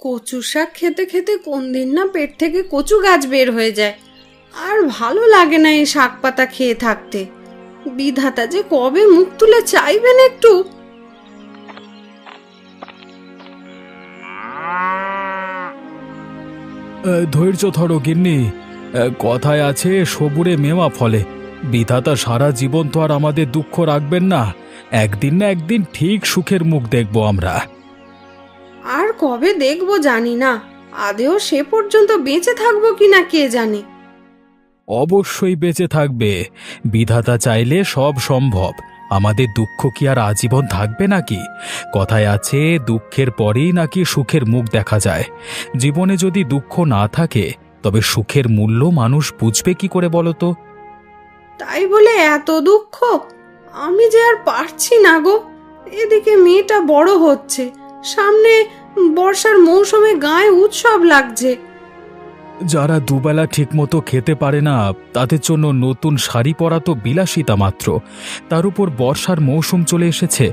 কচু শাক খেতে খেতে কোন দিন না পেট থেকে কচু গাছ বের হয়ে যায়। আর ভালো লাগে না এই শাক পাতা খেয়ে থাকতে। বিধাতা যে কবে মুখ তুলে চাইবেন একটু। ধৈর্য ধরো গিন্নি। কথায় আছে সবুরে মেওয়া ফলে। বিধাতা সারা জীবন তো আর আমাদের দুঃখ রাখবেন না। একদিন না একদিন ঠিক সুখের মুখ দেখব আমরা। আর কবে দেখবো জানি না, আদেও সে পর্যন্ত বেঁচে থাকবো কিনা কে জানে। অবশ্যই বেঁচে থাকবে। বিধাতা চাইলে সব সম্ভব। আমাদের দুঃখ কি আর আজীবন থাকবে নাকি? কথায় আছে দুঃখের পরেই নাকি সুখের মুখ দেখা যায়। জীবনে যদি দুঃখ না থাকে তবে সুখের মূল্য মানুষ বুঝবে কি করে বলো তো? তাই বলে এত দুঃখ? আমি যে আর পারছি না গো। এদিকে মেয়েটা বড় হচ্ছে, সামনে বর্ষার মৌসুমে গায়ে উৎসব লাগছে। যারা দুবেলা ঠিকমতো খেতে পারে না তাদের জন্য নতুন শাড়ি পরা তো বিলাসিতা মাত্র। তার উপর বর্ষার মৌসুম চলে এসেছে।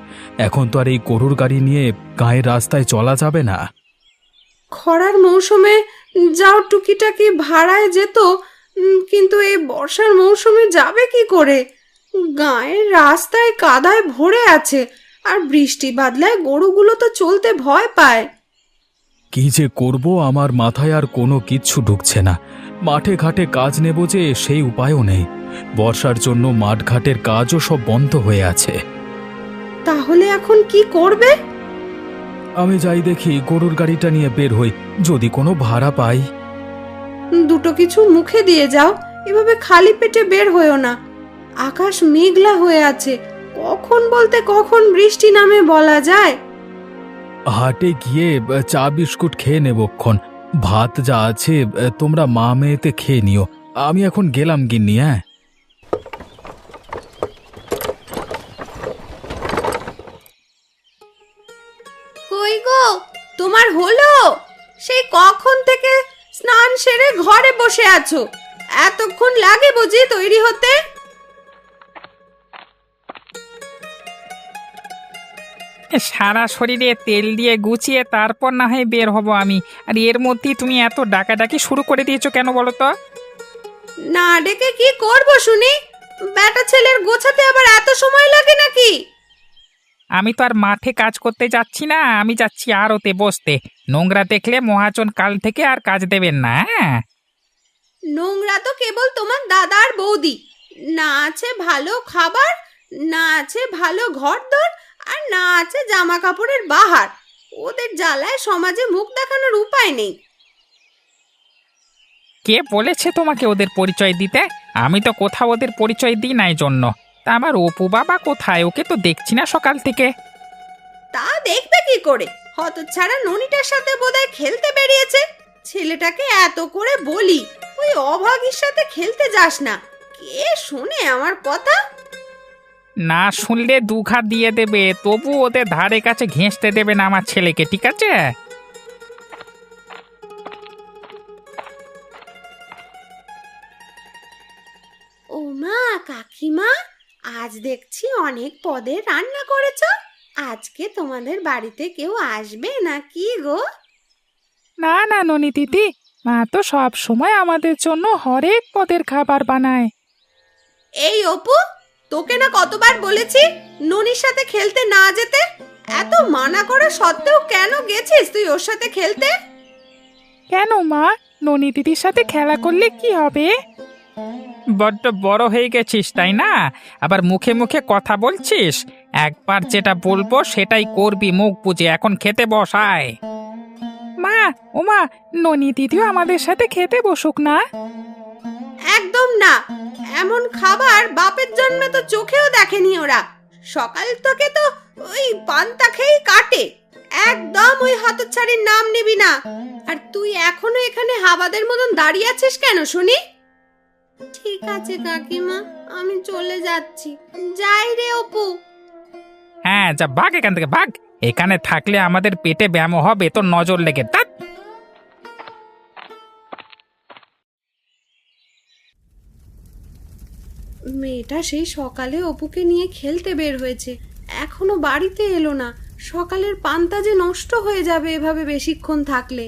এখন তো আর এই গরুর গাড়ি নিয়ে গায়ের রাস্তায় চলা যাবে না। খরার মৌসুমে যাও টুকিটাকি ভাড়ায় যেত, কিন্তু এই বর্ষার মৌসুমে যাবে কি করে? গায়ের রাস্তায় কাদায় ভরে আছে, আর বৃষ্টি বাদলায় গরুগুলো তো চলতে ভয় পায়। কি যে করব আমার মাথায় আর কোনো কিচ্ছু ঢুকছে না। মাঠে ঘাটে কাজ নেব যে সেই উপায়ও নেই। বর্ষার জন্য মাঠ ঘাটের কাজও সব বন্ধ হয়ে আছে। তাহলে এখন কি করবে? আমি যাই দেখি, গরুর গাড়িটা নিয়ে বের হই, যদি কোনো ভাড়া পাই। দুটো কিছু মুখে দিয়ে যাও, এভাবে খালি পেটে বের হইও না। আকাশ মেঘলা হয়ে আছে, কখন বলতে কখন বৃষ্টি নামে বলা যায়। হাটে গিয়ে চা বিস্কুট খেয়ে নেবক্ষণ। ভাত যা আছে তোমরা মা মেয়েতে খেয়ে নিও। আমি এখন গেলাম গিন্নি। হ্যাঁ, কই গো, তোমার হলো? সেই কখন থেকে স্নান সেরে ঘরে বসে আছো? এতক্ষণ লাগে বুঝি তৈরি হতে? সারা শরীরে তেল দিয়ে গুছিয়ে তারপর না হয় বের হব আমি। আর এর মধ্যেই তুমি এত ডাকাডাকি শুরু করে দিয়েছো কেন বলো তো? না ডেকে কি করব শুনি? বেটা ছেলের গোছাতে আবার এত সময় লাগে নাকি? আমি তো আর মাঠে কাজ করতে যাচ্ছি না, আমি যাচ্ছি আড়তে বসতে। নোংরা দেখলে মহাজন কাল থেকে আর কাজ দেবেন না। হ্যাঁ, নোংরা তো কেবল তোমার দাদার বৌদি। না আছে ভালো খাবার, না আছে ভালো ঘরদোর, আর না আছে জামা কাপড়ের বাহার। ওদের জ্বালায় সমাজে মুখ দেখানোর উপায় নেই। কে বলেছে তোমাকে ওদের পরিচয় দিতে? আমি তো কোথাও ওদের পরিচয় দিই নাই জন্য। তা আমার অপু বাবা কোথায়? ওকে তো দেখছি না সকাল থেকে। তা দেখবে কি করে? হতচ্ছাড়া ননিটার সাথে বোধহয় খেলতে বেরিয়েছে। ছেলেটাকে এত করে বলি ওই অভাগীর সাথে খেলতে যাস না, কে শোনে আমার কথা? না শুনলে দুঘা দিয়ে দেবে, তবু ওদের ধারে কাছে ঘেঁষতে দেবে না আমার ছেলেকে, ঠিক আছে? ও মা, কাকিমা, আজ দেখছি অনেক পদের রান্না করেছো। আজকে তোমাদের বাড়িতে কেউ আসবে নাকি গো? না না ননি দিদি, মা তো সব সময় আমাদের জন্য হরেক পদের খাবার বানায়। এই অপু, তোকে না কতবার বলেছি ননির সাথে খেলতে না যেতে? এত মানা করা সত্ত্বেও কেন গেছিস তুই ওর সাথে খেলতে? কেন মা, ননি দিদির সাথে খেলা করলে কি হবে? বড্ড বড় হয়ে গেছিস তাই না? আবার মুখে মুখে কথা বলছিস। একবার যেটা বলবো সেটাই করবি মুখ বুজে। এখন খেতে বসায়। মা, ও মা, ননি দিদিও আমাদের সাথে খেতে বসুক না। একদম না। এমন খাবার বাপের জন্মে তো চোখেও দেখেনি ওরা। সকাল থেকে তো ওই পান্তা খেয়েই কাটে। একদম ওই হতচ্ছাড়ির নাম নিবি না। আর তুই এখনো এখানে হাবাদের মতন দাঁড়িয়ে আছিস কেন শুনি? ঠিক আছে কাকিমা, আমি চলে যাচ্ছি। যাই রে অপু। হ্যাঁ, যা ভাগ এখান থেকে, ভাগ। এখানে থাকলে আমাদের পেটে ব্যায়াম হবে, তোর নজর লেগে। তা মেয়েটা সেই সকালে অপুকে নিয়ে খেলতে বের হয়েছে, এখনো বাড়িতে এলো না। সকালের পান্তা যে নষ্ট হয়ে যাবে এভাবে বেশিক্ষণ থাকলে।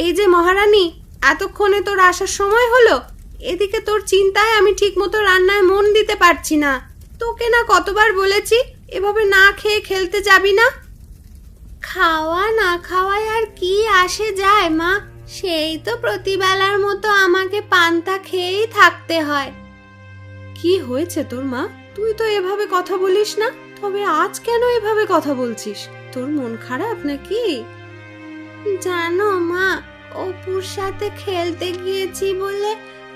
এই যে মহারানী, এতক্ষণে তোর আসার সময় হলো। এদিকে তোর চিন্তায় আমি ঠিকমতো রান্নায় মন দিতে পারছি না। তোকে না কতবার বলেছি এভাবে না খেয়ে খেলতে যাবি না। খাওয়া না খাওয়ায় আর কি আসে যায় মা, সেই তো প্রতিবেলার মতো আমাকে পান্তা খেয়েই থাকতে হয়। কি হয়েছে তোর মা? তুই তো এভাবে কথা বলিস না। তবে আজ কেন এভাবে কথা বলছিস? তোর মন খারাপ নাকি? জানো মা, অপুর সাথে খেলতে গিয়েছি বলে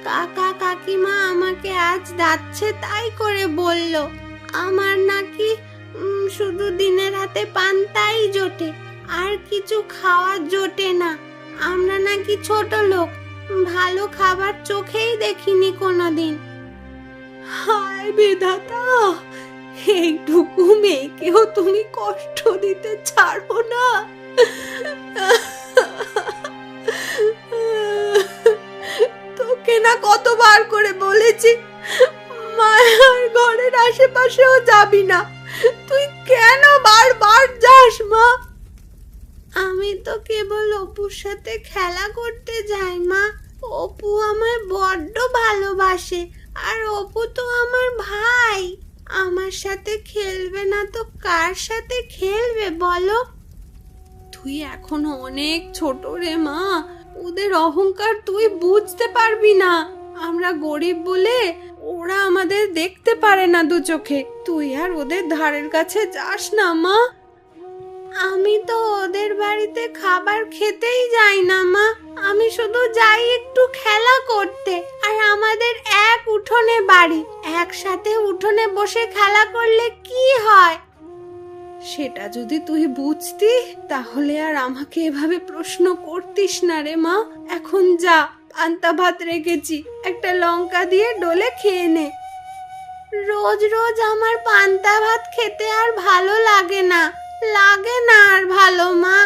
কাকা কাকিমা আমাকে আজ যাচ্ছে তাই করে বলল। আমার নাকি শুধু দিনের হাতে পান্তাই জোটে, আর কিছু খাওয়া জোটে না। আমরা নাকি ছোট লোক, ভালো খাবার চোখেই দেখিনি কোনোদিন। হায় বিধাতা, এইটুকু মেয়েকেও তুমি কষ্ট দিতে ছাড়ো না। তোকে না কতবার করে বলেছি মায়ার ঘরের আশেপাশেও যাবি না। তুই কেন বারবার যাস মা? আমি তো কেবল অপুর সাথে খেলা করতে যাই মা। অপু আমায় বড্ড ভালোবাসে, আর অপু তো আমার ভাই। আমার সাথে খেলবে না তো কার সাথে খেলবে বলো? তুই এখনো অনেক ছোট রে মা, ওদের অহংকার তুই বুঝতে পারবি না। আমরা গরিব বলে ওরা আমাদের দেখতে পারে না দু চোখে। তুই আর ওদের ধারের কাছে যাস না মা। আমি তো ওদের বাড়িতে খাবার খেতেই যাই না মা, আমি শুধু যাই একটু খেলা করতে। আর আমাদের এক উঠোনে বাড়ি, একসাথে উঠোনে বসে খেলা করলে কি হয়? সেটা যদি তুই বুঝতি তাহলে আর আমাকে এভাবে প্রশ্ন করতিস না রে মা। এখন যা, পান্তা ভাত রেখেছি, একটা লঙ্কা দিয়ে ডলে খেয়ে নে। রোজ রোজ আমার পান্তা ভাত খেতে আর ভালো লাগে না আর ভালো মা।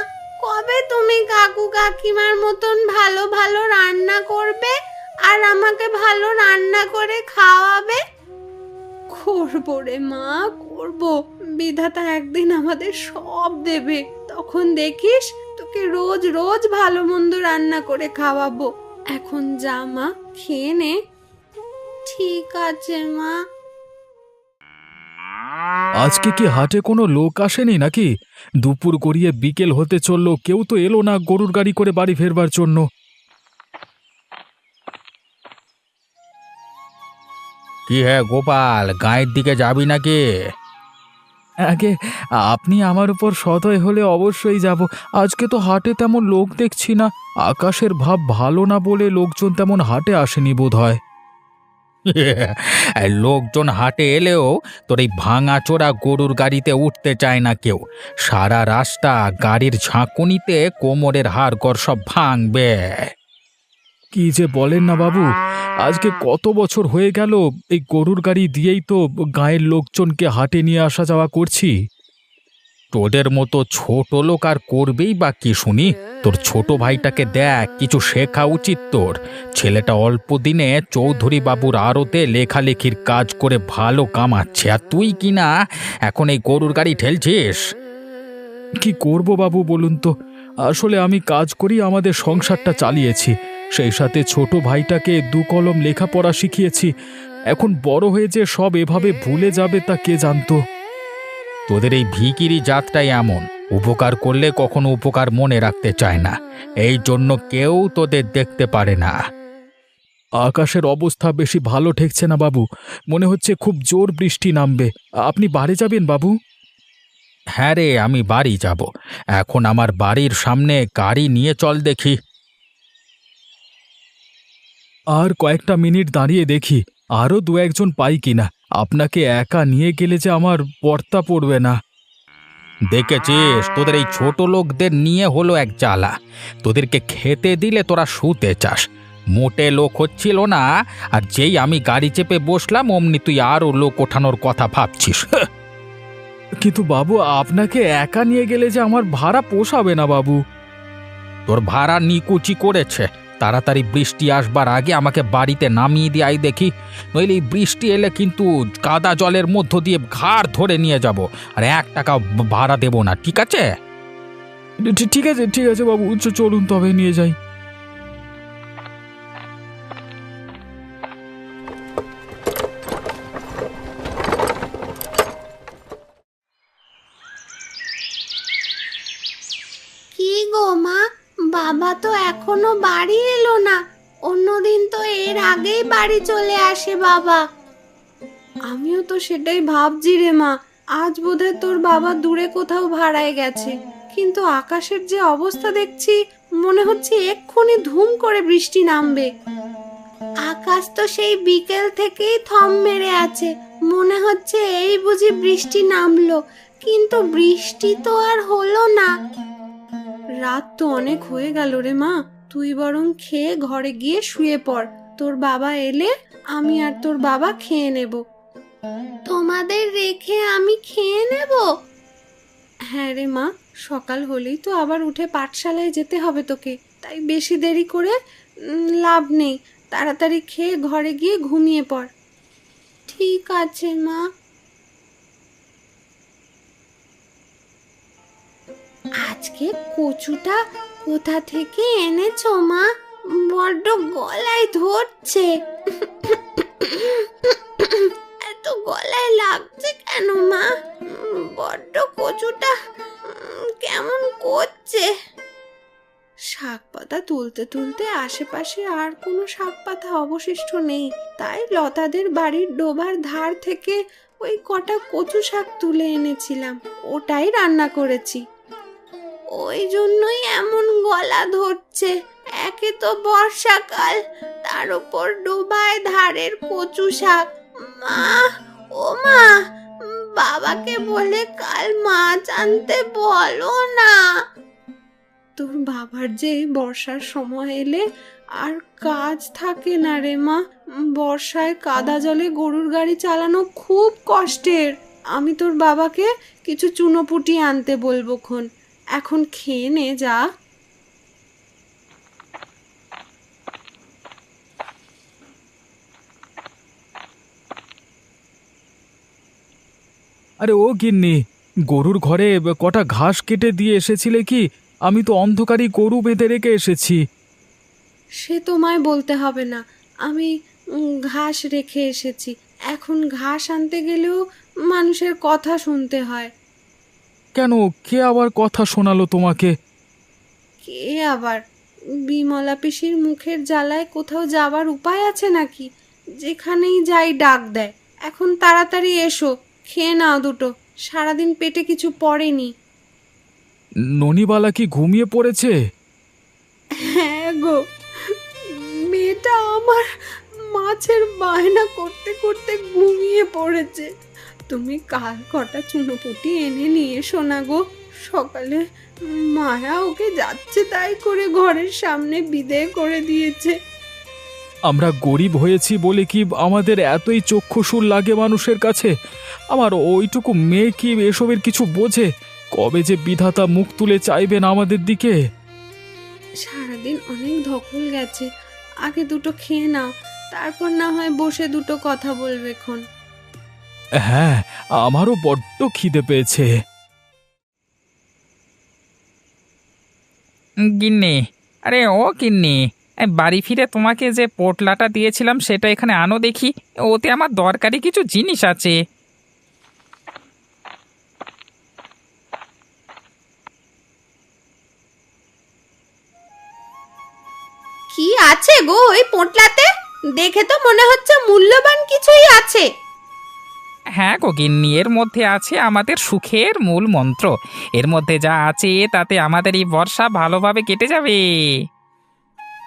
কবে তুমি কাকু কাকিমার মতন ভালো ভালো রান্না করবে আর আমাকে ভালো রান্না করে খাওয়াবে? করবো রে মা, করবো। বিধাতা একদিন আমাদের সব দেবে, তখন দেখিস তোকে রোজ রোজ ভালো মন্দ রান্না করে খাওয়াবো। এখন যা মা, খেয়ে নে। ঠিক আছে মা। আজকে কি হাটে কোনো লোক আসেনি নাকি? দুপুর গড়িয়ে বিকেল হতে চললো, কেউ তো এলো না গরুর গাড়ি করে বাড়ি ফেরবার জন্য। কি হ্যাঁ গোপাল, গায়ের দিকে যাবি নাকি? আগে আপনি আমার উপর সদয় হলে অবশ্যই যাব। আজকে তো হাটে তেমন লোক দেখছি না। আকাশের ভাব ভালো না বলে লোকজন তেমন হাটে আসেনি বোধ হয়। লোকজন হাটে এলেও তোর এই ভাঙা চোরা গরুর গাড়িতে উঠতে চায় না কেউ। সারা রাস্তা গাড়ির ঝাঁকুনিতে কোমরের হাড়গড় সব ভাঙবে। কি যে বলেন না বাবু, আজকে কত বছর হয়ে গেল এই গরুর গাড়ি দিয়েই তো গায়ের লোকজনকে হাটে নিয়ে আসা যাওয়া করছি। তোদের মতো ছোট লোক আর করবেই বা কি শুনি? তোর ছোট ভাইটাকে দেখ, কিছু শেখা উচিত তোর। ছেলেটা অল্প দিনে চৌধুরী বাবুর আড়তে লেখালেখির কাজ করে ভালো কামাচ্ছে, আর তুই কিনা এখন এই গরুর গাড়ি ঠেলছিস। কি করব বাবু বলুন তো? আসলে আমি কাজ করি আমাদের সংসারটা চালিয়েছি, সেই সাথে ছোট ভাইটাকে দু কলম লেখাপড়া শিখিয়েছি। এখন বড় হয়ে যে সব এভাবে ভুলে যাবে তা কে জানতো। তোদের এই ভিকিরি জাতটাই এমন, উপকার করলে কখনো উপকার মনে রাখতে চায় না, এই জন্য কেউ তোদের দেখতে পারে না। আকাশের অবস্থা বেশি ভালো ঠেকছে না বাবু, মনে হচ্ছে খুব জোর বৃষ্টি নামবে। আপনি বাড়ি যাবেন বাবু? হ্যাঁ রে, আমি বাড়ি যাব। এখন আমার বাড়ির সামনে গাড়ি নিয়ে চল দেখি। আর কয়েকটা মিনিট দাঁড়িয়ে দেখি আরও দু একজন পাই কিনা। আপনাকে একা নিয়ে গেলে যে আমার পর্তা পড়বে না। দেখেছিস, তোদের এই ছোট লোকদের নিয়ে হলো এক জ্বালা। তোদেরকে খেতে দিলে তোরা শুতে চাস। মোটে লোক হচ্ছিল না, আর যেই আমি গাড়ি চেপে বসলাম অমনি তুই আরও লোক ওঠানোর কথা ভাবছিস। কিন্তু বাবু, আপনাকে একা নিয়ে গেলে যে আমার ভাড়া পোষাবে না বাবু। তোর ভাড়া নিকুচি করেছে, তাড়াতাড়ি বৃষ্টি আসবার আগে আমাকে বাড়িতে নামিয়ে দিয়ে আই দেখি, নইলে এই বৃষ্টি এলে কিন্তু কাদা জলের মধ্য দিয়ে ঘাড় ধরে নিয়ে যাব, আর 1 টাকা ভাড়া দেবো না, ঠিক আছে? ঠিক আছে, ঠিক আছে বাবু, চলুন তবে নিয়ে যাই। কি গো মা, বাবা তো এখনো বাড়ি এলো না। অন্যদিন তো এর আগেই বাড়ি চলে আসে বাবা। আমিও তো সেটাই ভাবছি রে মা, আজ বোধহয় তোর বাবা দূরে কোথাও ভাড়ায় গেছে। কিন্তু আকাশের যে অবস্থা দেখছি, মনে হচ্ছে এক্ষুনি ধুম করে বৃষ্টি নামবে। আকাশ তো সেই বিকেল থেকেই থম মেরে আছে, মনে হচ্ছে এই বুঝি বৃষ্টি নামলো, কিন্তু বৃষ্টি তো আর হলো না। রাত তো অনেক হয়ে গেল রে মা, তুই বরং খেয়ে ঘরে গিয়ে শুয়ে পড়। তোর বাবা এলে আমি আর তোর বাবা খেয়ে নেব। তোমাদের রেখে আমি খেয়ে নেব? হ্যাঁ রে মা, সকাল হলেই তো আবার উঠে পাঠশালায় যেতে হবে তোকে, তাই বেশি দেরি করে লাভ নেই। তাড়াতাড়ি খেয়ে ঘরে গিয়ে ঘুমিয়ে পড়। ঠিক আছে মা। আজকে কচুটা কোথা থেকে এনেছো মা? বড্ড গলায় ধরছে। এত গলায় লাগছে কেন মা? বড্ড কচুটা কেমন করছে। শাক পাতা তুলতে তুলতে আশেপাশে আর কোনো শাক পাতা অবশিষ্ট নেই, তাই লতাদের বাড়ির ডোবার ধার থেকে ওই কটা কচু শাক তুলে এনেছিলাম, ওটাই রান্না করেছি। ওই জন্যই এমন গলা ধরছে। একে তো বর্ষাকাল, তার উপর ডোবায় ধারের কচু শাক। মা, ও মা, বাবাকে বলে কাল মাছ আনতে বলো না। তোর বাবার যে এই বর্ষার সময় এলে আর কাজ থাকে না রে মা। বর্ষায় কাদা জলে গরুর গাড়ি চালানো খুব কষ্টের। আমি তোর বাবাকে কিছু চুনোপুটি আনতে বলবো খন। এখন খেয়ে নে যা। আরে ও গিন্নি, গরুর ঘরে কটা ঘাস কেটে দিয়ে এসেছিলে কি? আমি তো অন্ধকারই গরু বেঁধে রেখে এসেছি। সে তোমায় বলতে হবে না, আমি ঘাস রেখে এসেছি। এখন ঘাস আনতে গেলেও মানুষের কথা শুনতে হয়। কেন, কে আবার কথা শোনালো তোমাকে? কে আবার? বিমলা পিসির মুখের জ্বালায় কোথাও যাবার উপায় আছে নাকি? যেখানেই যাই ডাক দেয়। এখন তাড়াতাড়ি এসো, খেয়ে নাও দুটো, সারাদিন পেটে কিছু পড়েনি। ননিবালা কি ঘুমিয়ে পড়েছে? হ্যাঁ গো, মেয়েটা আমার মাছের বায়না করতে করতে ঘুমিয়ে পড়েছে। তুমি কাল কটা চুনোপুটি এনে নিয়ে এসো না গো। সকালে মায়া ওকে যাচ্ছে তাই করে ঘরের সামনে বিদেয় করে দিয়েছে। আমরা গরিব হয়েছি বলে কি আমাদের এতই চক্ষুশূল লাগে মানুষের কাছে? আমার ওইটুকু মেয়ে কি এসবের কিছু বোঝে? কবে যে বিধাতা মুখ তুলে চাইবেন আমাদের দিকে? সারাদিন অনেক ধকল গেছে, আগে দুটো খেয়ে নাও, তারপর না হয় বসে দুটো কথা বলবে খন। হ্যাঁ, আমারও বড্ড খিদে পেয়েছে। গিন্নি, আরে ও গিন্নি, এই বাড়ি ফিরে তোমাকে যে পোটলাটা দিয়েছিলাম সেটা এখানে আনো দেখি, ওতে আমার দরকারি কিছু জিনিস আছে। কি আছে গো ওই পোটলাতে? দেখে তো মনে হচ্ছে মূল্যবান কিছুই আছে। হ্যাঁ গো গিন্নি, এর মধ্যে আছে আমাদের সুখের মূল মন্ত্র। এর মধ্যে যা আছে তাতে আমাদের এই বর্ষা ভালোভাবে কেটে যাবে।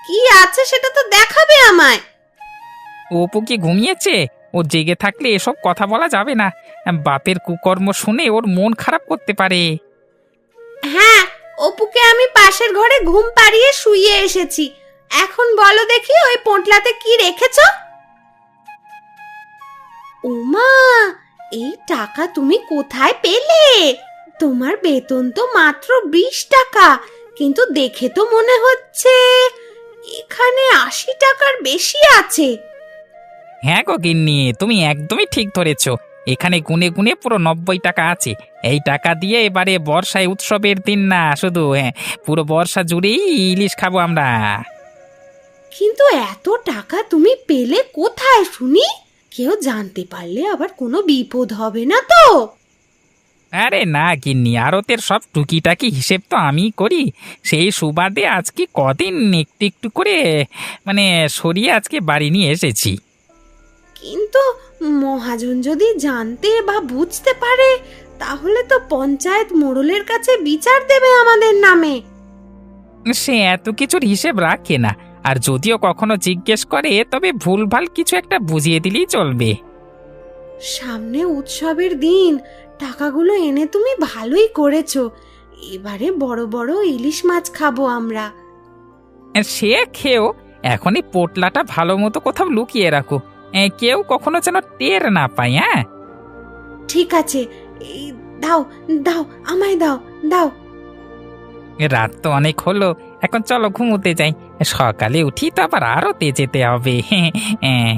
কি আছে সেটা তো দেখাবে আমায়। অপু কি ঘুমিয়েছে? ও জেগে থাকলে এসব কথা বলা যাবে না। বাপের কুকর্ম শুনে ওর মন খারাপ করতে পারে। হ্যাঁ, অপুকে আমি পাশের ঘরে ঘুম পাড়িয়ে শুইয়ে এসেছি। এখন বলো দেখি ওই পোটলাতে কি রেখেছ? ওমা, এই টাকা তুমি কোথায় পেলে? তোমার বেতন তো মাত্র 20 টাকা, কিন্তু দেখে তো মনে হচ্ছে এখানে 80 টাকার বেশি আছে। হ্যাঁ গো গিন্নি, তুমি একদমই ঠিক ধরেছো। এখানে গুনে গুনে পুরো 90 টাকা আছে। এই টাকা দিয়ে এবারে বর্ষায় উৎসবের দিন না শুধু, হ্যাঁ, পুরো বর্ষা জুড়েই ইলিশ খাবো আমরা। কিন্তু এত টাকা তুমি পেলে কোথায় শুনি? কেউ জানতে পারলে আবার কোনো বিপদ হবে না তো? আরে না গিন্নি, আড়তের সব টুকিটাকি হিসেব তো আমি করি। সেই সুবাদে আজকে কদিন একটু একটু করে মানে সরিয়ে আজকে বাড়ি নিয়ে এসেছি। কিন্তু মহাজন যদি জানতে বা বুঝতে পারে, তাহলে তো পঞ্চায়েত মোড়লের কাছে বিচার দেবে আমাদের নামে। সে এত কিছুর হিসেব রাখে না, আর যদিও কখনো জিজ্ঞেস করে তবে ভুলভাল কিছু একটা বুঝিয়ে দিলেই চলবে। সামনে উৎসবের দিন, টাকাগুলো এনে তুমি ভালোই করেছো। এবারে বড় বড় ইলিশ মাছ খাবো আমরা। সে খেয়েও এখনই পোটলাটা ভালো মতো কোথাও লুকিয়ে রাখো, কেউ কখনো যেন টের না পায়। হ্যাঁ, ঠিক আছে, এই দাও দাও, আমায় দাও দাও। রাত তো অনেক হলো, এখন চলো ঘুমোতে যাই। সকালে উঠি তো আবার আরতে যেতে হবে। হ্যাঁ।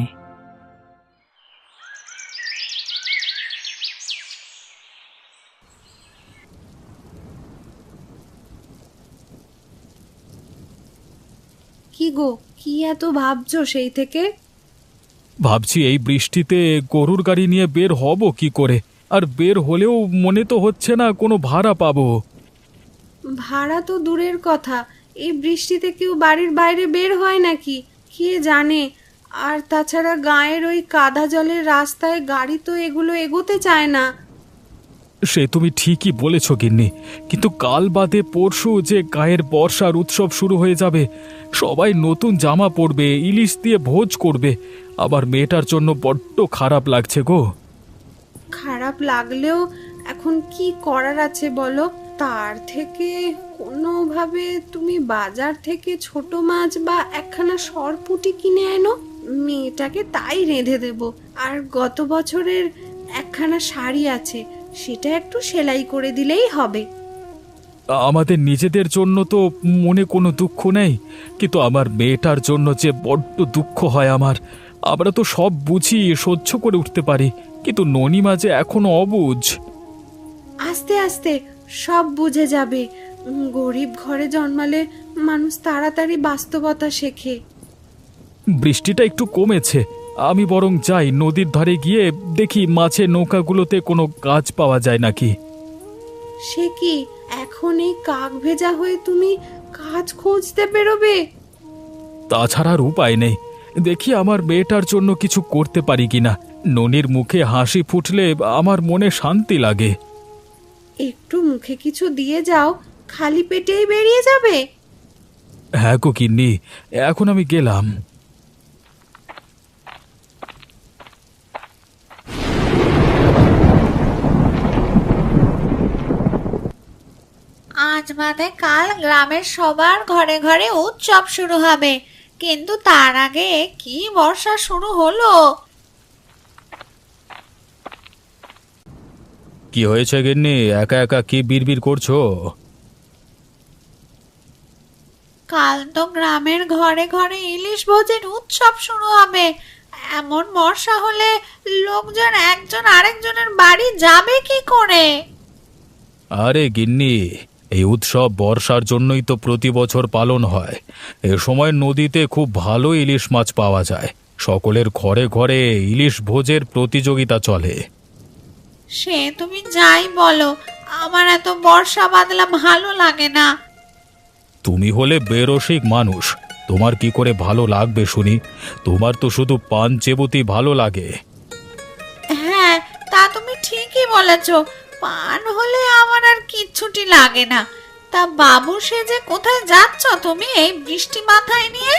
কি গো, কি এত ভাবছো সেই থেকে? ভাবছি এই বৃষ্টিতে গরুর গাড়ি নিয়ে বের হব কি করে, আর বের হলেও মনে তো হচ্ছে না কোনো ভাড়া পাবো। ভাড়া তো দূরের কথা, এই বৃষ্টিতে কেউ বাড়ির বাইরে বের হয় নাকি কে জানে। আর তাছাড়া গায়ের ওই কাদা জলের রাস্তায় গাড়ি তো এগুলো এগোতে চায় না। সে তুমি ঠিকই বলেছ গিন্নি, কিন্তু কাল বাদে পরশু যে গায়ের বর্ষার উৎসব শুরু হয়ে যাবে। সবাই নতুন জামা পরবে, ইলিশ দিয়ে ভোজ করবে। আবার মেয়েটার জন্য বড্ড খারাপ লাগছে গো। খারাপ লাগলেও এখন কি করার আছে বলো? তার থেকে কোনোভাবে তুমি বাজার থেকে ছোট মাছ বা একখানা সরপুঁটি কিনে এনো, মেয়েটাকে তাই রেঁধে দেব। আর গত বছরের একখানা শাড়ি আছে, সেটা একটু সেলাই করে দিলেই হবে। আমাদের নিজেদের জন্য তো মনে কোনো দুঃখ নেই, কিন্তু আমার মেয়েটার জন্য যে বড্ড দুঃখ হয় আমার। আমরা তো সব বুঝি, সহ্য করে উঠতে পারি, কিন্তু ননিমা যে এখনো অবুঝ। আস্তে আস্তে সব বুঝে যাবে। গরিব ঘরে জন্মালে মানুষ তাড়াতাড়ি বাস্তবতা শেখে। বৃষ্টিটা একটু কমেছে, আমি বরং যাই নদীর ধারে গিয়ে দেখি মাছের নৌকাগুলোতে কোনো কাজ পাওয়া যায় নাকি। সে কি, এখন এই কাক ভেজা হয়ে তুমি কাজ খুঁজতে বেরোবে? তাছাড়া আর উপায় নেই, দেখি আমার মেয়েটার জন্য কিছু করতে পারি কিনা। ননির মুখে হাসি ফুটলে আমার মনে শান্তি লাগে। একটু মুখে কিছু দিয়ে যাও, খালি পেটেই বেরিয়ে যাবে। হ্যাঁ গো গিন্নি, এখন আমি গেলাম। আজ বাদে কাল গ্রামের সবার ঘরে ঘরে উৎসব শুরু হবে, কিন্তু তার আগে কি বর্ষা শুরু হলো। কি হয়েছে গিন্নি, একা একা কি বিড়বিড় করছো? কাল তো গ্রামের ঘরে ঘরে ইলিশ ভোজের উৎসব শুরু হবে। এমন বর্ষা হলে লোকজন একজন আরেকজনের বাড়ি যাবে কি করে? আরে গিন্নি, এই উৎসব বর্ষার জন্যই তো প্রতি বছর পালন হয়। এ সময় নদীতে খুব ভালো ইলিশ মাছ পাওয়া যায়। সকলের ঘরে ঘরে ইলিশ ভোজের প্রতিযোগিতা চলে। সে তুমি যাই বলো, আমার এত বর্ষা বাদলা ভালো লাগে না। তুমি হলে বেরসিক মানুষ, তোমার কি করে ভালো লাগবে শুনি? তোমার তো শুধু পান চেবুতি ভালো লাগে। হ্যাঁ, তা তুমি ঠিকই বলেছ। পান হলে আমার আর কিচ্ছুটি লাগে না। তা বাবু সেজে কোথায় যাচ্ছ তুমি এই বৃষ্টি মাথায় নিয়ে?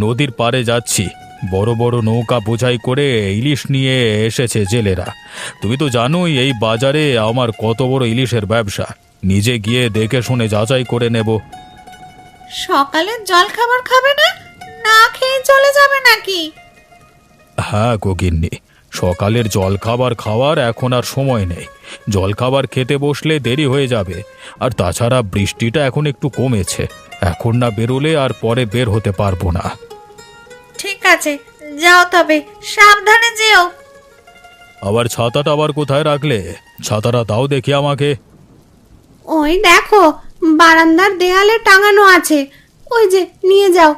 নদীর পাড়ে যাচ্ছি, বড় বড় নৌকা বোঝাই করে ইলিশ নিয়ে এসেছে জেলেরা। তুমি তো জানোই এই বাজারে আমার কত বড় ইলিশের ব্যবসা। নিজে গিয়ে দেখে শুনে যাচাই করে নেব। সকালে জল খাবার খাবে না? না খেয়ে চলে যাবে নাকি? হ্যাঁ গিন্নি, সকালের জলখাবার খাওয়ার এখন আর সময় নেই। জলখাবার খেতে বসলে দেরি হয়ে যাবে। আর তাছাড়া বৃষ্টিটা এখন একটু কমেছে, এখন না বেরোলে আর পরে বের হতে পারবো না। ঠিক আছে, যাও তবে, সাবধানে যেও। আবার ছাতাটা আবার কোথায় রাখলে? ছাতাটা দাও দেখি আমাকে। ওই দেখো, বারান্দার দেয়ালে টাঙানো আছে, ওই যে নিয়ে যাও।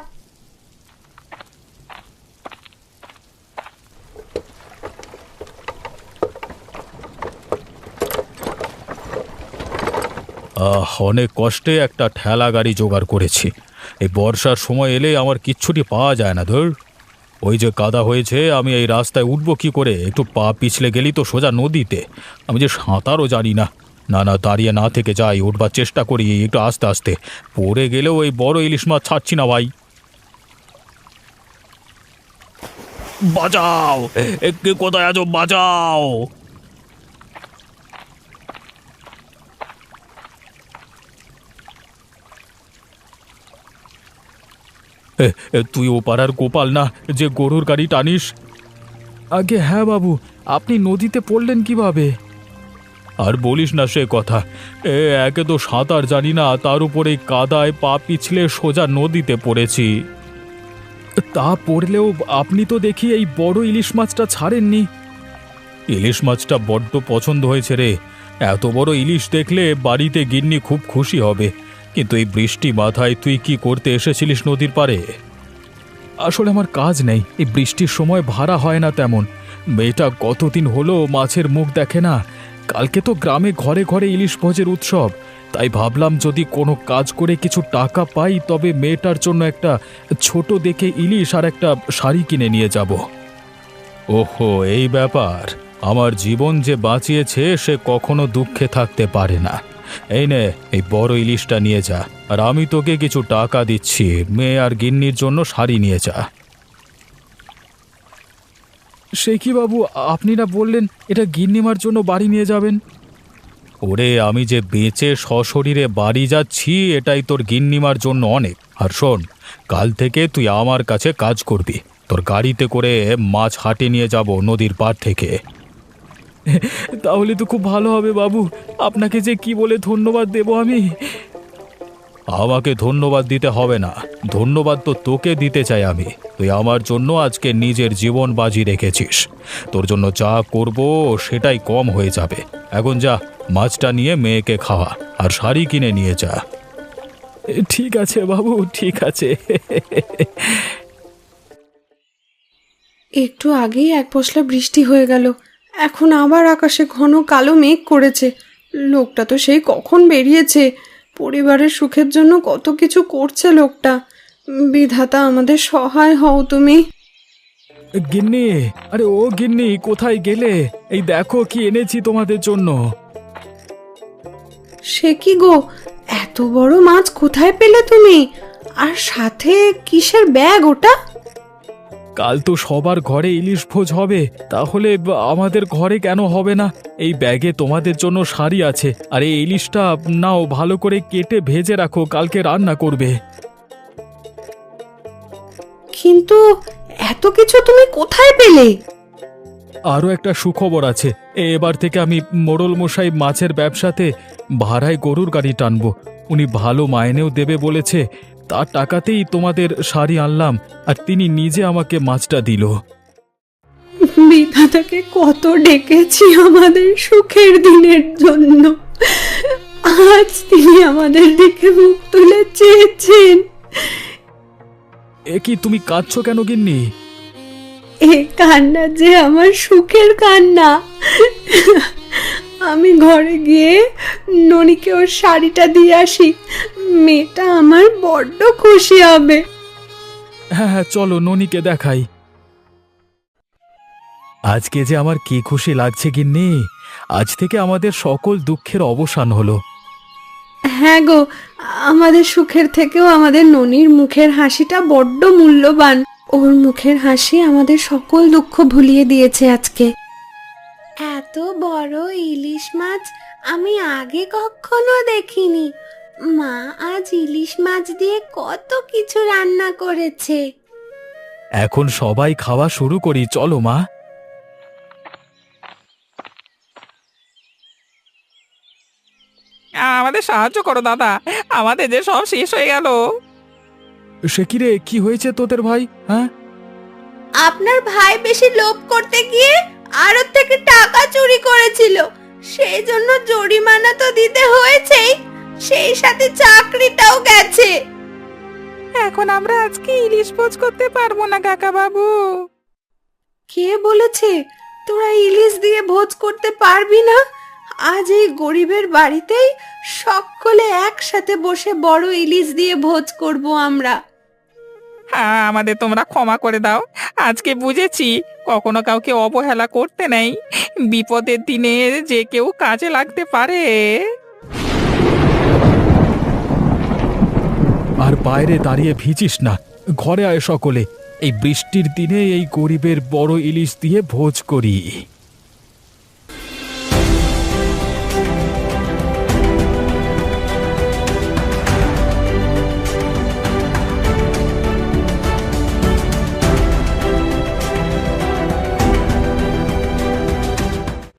অনেক কষ্টে একটা ঠেলা গাড়ি জোগাড় করেছি। এই বর্ষার সময় এলে আমার কিচ্ছুটি পাওয়া যায় না। ধর, ওই যে কাদা হয়েছে, আমি এই রাস্তায় উঠবো কি করে? একটু পা পিছলে গেলি তো সোজা নদীতে। আমি যে সাঁতারও জানি না। না না, দাঁড়িয়ে না থেকে যাই, উঠবার চেষ্টা করি একটু আস্তে আস্তে। পড়ে গেলেও ওই বড় ইলিশ মাছ ছাড়ছি না ভাই। বাঁচাও! কে কোথায় আছো? বাঁচাও! তুই ও পাড়ার গোপাল না, যে গরুর গাড়ি টানিস? আগে হ্যাঁ বাবু, আপনি নদীতে পড়লেন কিভাবে? আর বলিস না সে কথা। একে তো সাঁতার জানি না, তার উপরে কাদায় পা পিছলে সোজা নদীতে পড়েছি। তা পড়লেও আপনি তো দেখি এই বড় ইলিশ মাছটা ছাড়েননি। ইলিশ মাছটা বড্ড পছন্দ হয়েছে রে। এত বড় ইলিশ দেখলে বাড়িতে গিন্নি খুব খুশি হবে। কিন্তু এই বৃষ্টি মাথায় তুই কি করতে এসেছিলিস নদীর পাড়ে? আসলে আমার কাজ নেই, এই বৃষ্টির সময় ভাড়া হয় না তেমন। মেয়েটা কতদিন হলো মাছের মুখ দেখে না। কালকে তো গ্রামে ঘরে ঘরে ইলিশ ভোজের উৎসব, তাই ভাবলাম যদি কোনো কাজ করে কিছু টাকা পাই তবে মেয়েটার জন্য একটা ছোট দেখে ইলিশ আর একটা শাড়ি কিনে নিয়ে যাব। ওহো, এই ব্যাপার। আমার জীবন যে বাঁচিয়েছে সে কখনো দুঃখে থাকতে পারে না। এই নে, এই বড় ইলিশটা নিয়ে যা, আর আমি তোকে কিছু টাকা দিচ্ছি। মেয়ে আর গিন্নির জন্য শাড়ি নিয়ে যা। সে কি বাবু, আপনি না বললেন এটা গিন্নিমার জন্য বাড়ি নিয়ে যাবেন? ওরে, আমি যে বেঁচে সশরীরে বাড়ি যাচ্ছি এটাই তোর গিন্নিমার জন্য অনেক। আর শোন, কাল থেকে তুই আমার কাছে কাজ করবি। তোর গাড়িতে করে মাছ হাটে নিয়ে যাব নদীর পাড় থেকে। তাহলে তো খুব ভালো হবে বাবু, আপনাকে যে কি বলে ধন্যবাদ দেব আমি। আমাকে ধন্যবাদ দিতে হবে না, ধন্যবাদ তো তোকে দিতে চাই আমি। তুই আমার জন্য আজকে নিজের জীবন বাজি রেখেছিস। তোর জন্য যা করব সেটাই কম হয়ে যাবে। এখন যা, মাছটা নিয়ে মেয়েকে খাওয়া আর শাড়ি কিনে নিয়ে যা। ঠিক আছে বাবু, ঠিক আছে। একটু আগেই এক পশলা বৃষ্টি হয়ে গেল, এখন আবার আকাশে ঘন কালো মেঘ করেছে। লোকটা তো সেই কখন বেরিয়েছে, পরিবারের সুখের জন্য কত কিছু করছে লোকটা। বিধাতা আমাদের সহায় হও তুমি। গিন্নি, আরে ও গিন্নি, কোথায় গেলে? এই দেখো কি এনেছি তোমাদের জন্য। সে কি গো, এত বড় মাছ কোথায় পেলে তুমি? আর সাথে কিসের ব্যাগ ওটা? কাল তো সবার ঘরে ইলিশ ভোজ হবে, তাহলে আমাদের ঘরে কেন হবে না? এই ব্যাগে তোমাদের জন্য শাড়ি আছে, আর এই ইলিশটা নাও, ভালো করে কেটে ভেজে রাখো, কালকে রান্না করবে। কিন্তু এত কিছু তুমি কোথায় পেলে? আরও একটা সুখবর আছে। এবার থেকে আমি মোড়ল মশাই মাছের ব্যবসাতে ভাড়ায় গরুর গাড়ি টানবো। উনি ভালো মাইনেও দেবে বলেছে। তার টাকাতেই তোমাদের শাড়ি আনলাম, আর তিনি নিজে আমাকে মাছটা দিল। বিধাতাকে কত ডেকেছি আমাদের সুখের দিনের জন্য, আজ তিনি আমাদের দিকে মুখ তুলে চেয়েছেন। এ কি, তুমি কাঁদছো কেন গিন্নি? এ কান্না যে আমার সুখের কান্না। আমি ঘরে গিয়ে ননিকে ওর শাড়িটা দিয়ে আসি, মেয়েটা আমার বড্ড খুশি হবে। হ্যাঁ হ্যাঁ, চলো ননিকে দেখাই। আজকে যে আমার কি খুশি লাগছে গিন্নি, আজ থেকে আমাদের সকল দুঃখের অবসান হলো। হ্যাঁ গো, আমাদের সুখের থেকেও আমাদের ননির মুখের হাসিটা বড্ড মূল্যবান। ওর মুখের হাসি আমাদের সকল দুঃখ ভুলিয়ে দিয়েছে আজকে। এত বড় ইলিশ মাছ আমি আগে কখনো দেখিনি। মা আজ ইলিশ মাছ দিয়ে কত কিছু রান্না করেছে। এখন সবাই খাওয়া শুরু করি, চলো মা। আমাদের সাহায্য করো দাদা, আমাদের যে সব শেষ হয়ে গেল। সে কি রে, কি হয়েছে তোদের ভাই? হ্যাঁ, আপনার ভাই বেশি লোভ করতে গিয়ে আড়ত থেকে টাকা চুরি করেছিল, সেই জন্য জরিমানা তো দিতে হয়েছেই, সেই সাথে চাকরিটাও গেছে। এখন আমরা আজকে ইলিশ ভোজ করতে পারবো না কাকা বাবু। কে বলেছে তোরা ইলিশ দিয়ে ভোজ করতে পারবি না? আজ এই গরিবের বাড়িতেই সকলে একসাথে বসে বড় ইলিশ দিয়ে ভোজ করব আমরা। আমাদের তোমরা ক্ষমা করে দাও, আজকে বুঝেছি কখনো কাউকে অবহেলা করতে নেই, বিপদের দিনে যে কেউ কাজে লাগতে পারে। আর বাইরে দাঁড়িয়ে ভিজিস না, ঘরে আয় সকলে। এই বৃষ্টির দিনে এই গরিবের বড় ইলিশ দিয়ে ভোজ করি।